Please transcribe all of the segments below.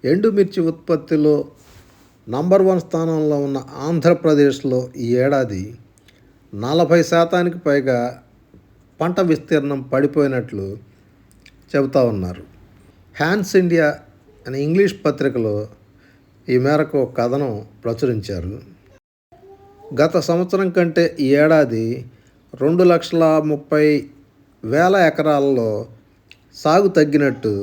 ఎండుమిర్చి ఉత్పత్తిలో నంబర్ 1 స్థానంలో ఉన్న ఆంధ్రప్రదేశ్లో ఈ ఏడాది 40% పైగా పంట విస్తీర్ణం పడిపోయినట్లు చెబుతూ ఉన్నారు. హ్యాన్స్ ఇండియా అనే ఇంగ్లీష్ పత్రికలో ఈ మేరకు ఒక కథనం ప్రచురించారు. గత సంవత్సరం కంటే ఈ ఏడాది 2,30,000 ఎకరాల్లో సాగు తగ్గినట్టు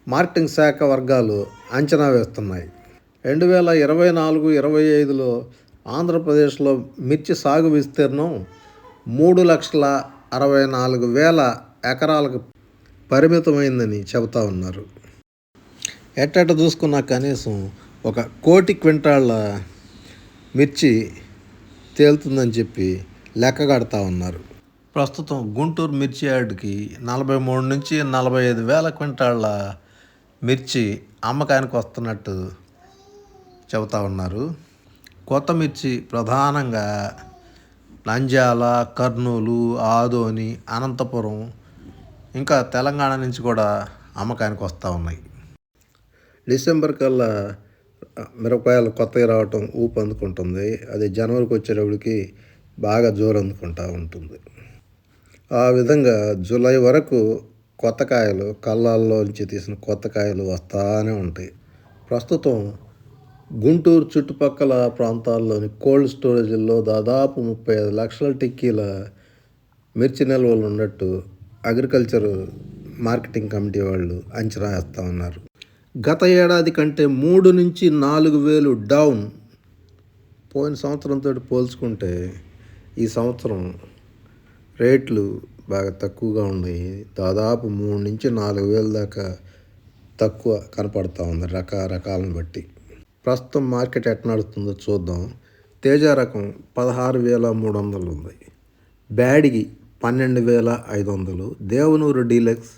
మార్కెటింగ్ శాఖ వర్గాలు అంచనా వేస్తున్నాయి. 2024-25లో ఆంధ్రప్రదేశ్లో మిర్చి సాగు విస్తీర్ణం 3,64,000 ఎకరాలకు పరిమితమైందని చెబుతూ ఉన్నారు. ఎట్టట చూసుకున్నా కనీసం 1 కోటి క్వింటాళ్ళ మిర్చి తేలుతుందని చెప్పి లెక్క కడతా ఉన్నారు. ప్రస్తుతం గుంటూరు మిర్చి యార్డ్కి 43,000-45,000 క్వింటాళ్ళ మిర్చి అమ్మకానికి వస్తున్నట్టు చెబుతూ ఉన్నారు. కొత్త మిర్చి ప్రధానంగా నంద్యాల, కర్నూలు, ఆదోని, అనంతపురం ఇంకా తెలంగాణ నుంచి కూడా అమ్మకానికి వస్తూ ఉన్నాయి. డిసెంబర్ కల్లా మిరపకాయలు కొత్తగా రావటం ఊపు అందుకుంటుంది. అది జనవరికి వచ్చేటప్పటికి బాగా జోరు అందుకుంటూ ఉంటుంది. ఆ విధంగా జూలై వరకు కొత్త కాయలు కళ్ళాల్లోంచి తీసిన కొత్త కాయలు వస్తూనే ఉంటాయి. ప్రస్తుతం గుంటూరు చుట్టుపక్కల ప్రాంతాల్లోని కోల్డ్ స్టోరేజీల్లో దాదాపు 35 లక్షల టిక్కీల మిర్చి నిల్వలు ఉన్నట్టు అగ్రికల్చర్ మార్కెటింగ్ కమిటీ వాళ్ళు అంచనా వేస్తూ ఉన్నారు. గత ఏడాది కంటే 3,000-4,000 డౌన్. పోయిన సంవత్సరంతో పోల్చుకుంటే ఈ సంవత్సరం రేట్లు బాగా తక్కువగా ఉన్నాయి. దాదాపు 3,000-4,000 దాకా తక్కువ కనపడుతూ ఉంది రకాలను బట్టి. ప్రస్తుతం మార్కెట్ ఎట్లా నడుస్తుందో చూద్దాం. తేజ రకం 16,300 ఉంది. బ్యాడిగి 12,500. దేవనూరు డీలక్స్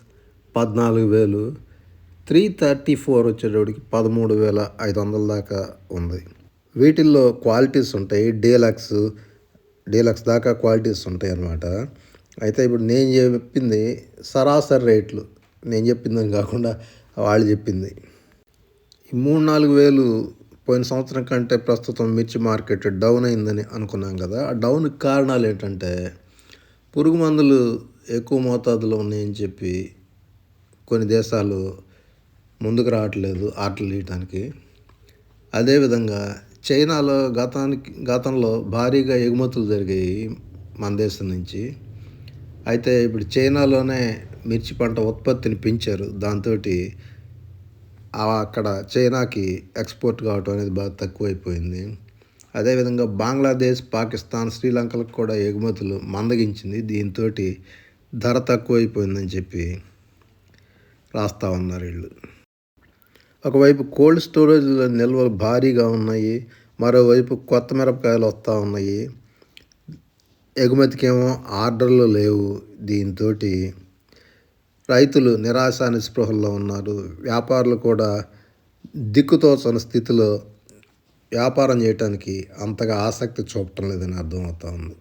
14,000. 334 వచ్చేటప్పటికి 13,500 దాకా ఉంది. వీటిల్లో క్వాలిటీస్ ఉంటాయి. డీలక్స్ దాకా క్వాలిటీస్ ఉంటాయి అన్నమాట. అయితే ఇప్పుడు నేను చెప్పింది సరాసరి రేట్లు, నేను చెప్పిందని కాకుండా వాళ్ళు చెప్పింది. ఈ 3,000-4,000 పోయిన సంవత్సరం కంటే ప్రస్తుతం మిర్చి మార్కెట్ డౌన్ అయిందని అనుకున్నాం కదా. ఆ డౌన్కి కారణాలు ఏంటంటే పురుగు మందులు ఎక్కువ మోతాదులో ఉన్నాయని చెప్పి కొన్ని దేశాలు ముందుకు రావట్లేదు ఆటలు తీయటానికి. అదేవిధంగా చైనాలో గతంలో భారీగా ఎగుమతులు జరిగాయి మన దేశం నుంచి. అయితే ఇప్పుడు చైనాలోనే మిర్చి పంట ఉత్పత్తిని పెంచారు. దాంతో అక్కడ చైనాకి ఎక్స్పోర్ట్ కావటం అనేది బాగా తక్కువైపోయింది. అదేవిధంగా బంగ్లాదేశ్, పాకిస్తాన్, శ్రీలంకలకు కూడా ఎగుమతులు మందగించింది. దీంతో ధర తక్కువైపోయిందని చెప్పి రాస్తూ ఉన్నారు వీళ్ళు. ఒకవైపు కోల్డ్ స్టోరేజ్లో నిల్వలు భారీగా ఉన్నాయి, మరోవైపు కొత్త మిరపకాయలు వస్తూ ఉన్నాయి. ఎగుమతికేమో ఆర్డర్లు లేవు. దీంతో రైతులు నిరాశ నిస్పృహల్లో ఉన్నారు. వ్యాపారులు కూడా దిక్కుతోచని స్థితిలో వ్యాపారం చేయటానికి అంతగా ఆసక్తి చూపటం లేదని అర్థమవుతా ఉంది.